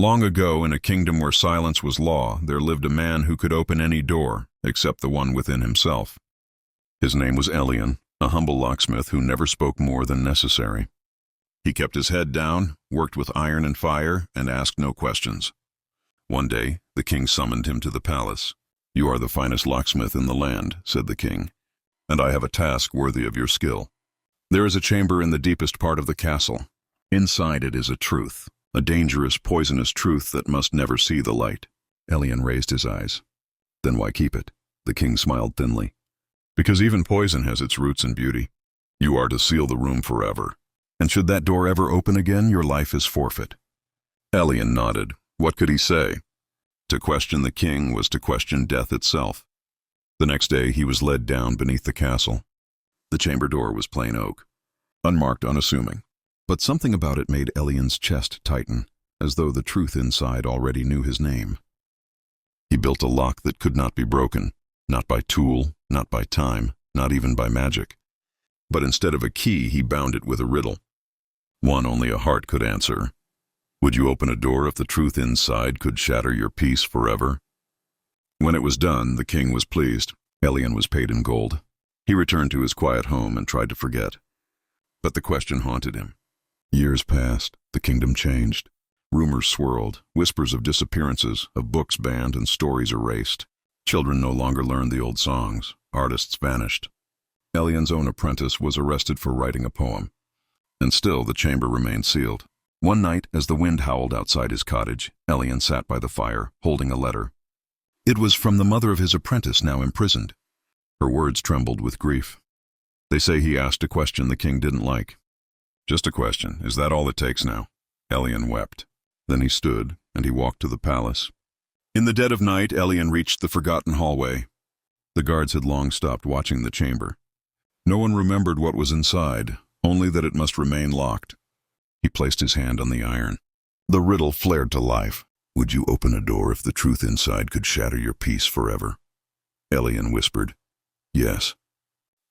Long ago, in a kingdom where silence was law, there lived a man who could open any door, except the one within himself. His name was Elian, a humble locksmith who never spoke more than necessary. He kept his head down, worked with iron and fire, and asked no questions. One day, the king summoned him to the palace. "You are the finest locksmith in the land," said the king, "and I have a task worthy of your skill. There is a chamber in the deepest part of the castle. Inside it is a truth, a dangerous, poisonous truth that must never see the light." Elian raised his eyes. "Then why keep it?" The king smiled thinly. "Because even poison has its roots in beauty. You are to seal the room forever, and should that door ever open again, your life is forfeit." Elian nodded. What could he say? To question the king was to question death itself. The next day he was led down beneath the castle. The chamber door was plain oak, unmarked, unassuming, but something about it made Elian's chest tighten, as though the truth inside already knew his name. He built a lock that could not be broken, not by tool, not by time, not even by magic. But instead of a key, he bound it with a riddle. One only a heart could answer. Would you open a door if the truth inside could shatter your peace forever? When it was done, the king was pleased. Elian was paid in gold. He returned to his quiet home and tried to forget. But the question haunted him. Years passed. The kingdom changed. Rumors swirled, whispers of disappearances, of books banned and stories erased. Children no longer learned the old songs. Artists vanished. Elian's own apprentice was arrested for writing a poem. And still the chamber remained sealed. One night, as the wind howled outside his cottage, Elian sat by the fire, holding a letter. It was from the mother of his apprentice, now imprisoned. Her words trembled with grief. They say he asked a question the king didn't like. Just a question. Is that all it takes now? Elian wept. Then he stood, and he walked to the palace. In the dead of night, Elian reached the forgotten hallway. The guards had long stopped watching the chamber. No one remembered what was inside, only that it must remain locked. He placed his hand on the iron. The riddle flared to life. Would you open a door if the truth inside could shatter your peace forever? Elian whispered, yes.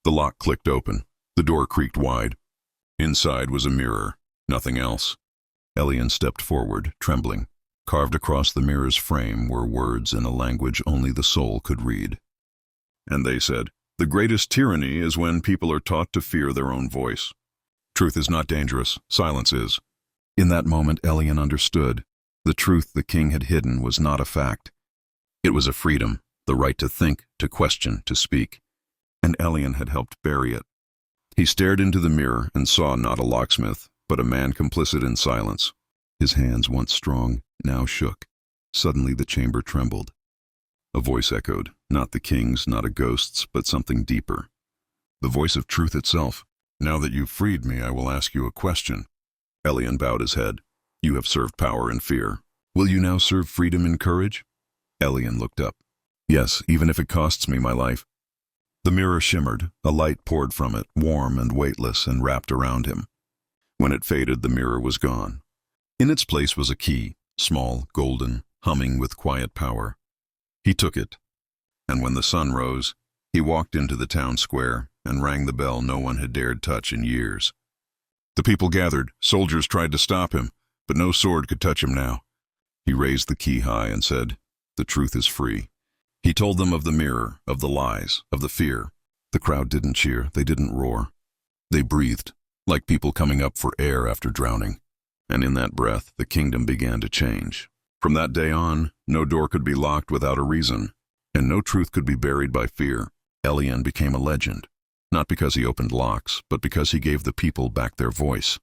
The lock clicked open. The door creaked wide. Inside was a mirror, nothing else. Elian stepped forward, trembling. Carved across the mirror's frame were words in a language only the soul could read. And they said, the greatest tyranny is when people are taught to fear their own voice. Truth is not dangerous, silence is. In that moment, Elian understood. The truth the king had hidden was not a fact. It was a freedom, the right to think, to question, to speak. And Elian had helped bury it. He stared into the mirror and saw not a locksmith, but a man complicit in silence. His hands, once strong, now shook. Suddenly the chamber trembled. A voice echoed, not the king's, not a ghost's, but something deeper. The voice of truth itself. Now that you've freed me, I will ask you a question. Elian bowed his head. You have served power and fear. Will you now serve freedom and courage? Elian looked up. Yes, even if it costs me my life. The mirror shimmered. A light poured from it, warm and weightless, and wrapped around him. When it faded, the mirror was gone. In its place was a key, small, golden, humming with quiet power. He took it, and when the sun rose, he walked into the town square and rang the bell no one had dared touch in years. The people gathered. Soldiers tried to stop him, but no sword could touch him now. He raised the key high and said, the truth is free. He told them of the mirror, of the lies, of the fear. The crowd didn't cheer, they didn't roar. They breathed, like people coming up for air after drowning. And in that breath, the kingdom began to change. From that day on, no door could be locked without a reason, and no truth could be buried by fear. Elian became a legend, not because he opened locks, but because he gave the people back their voice.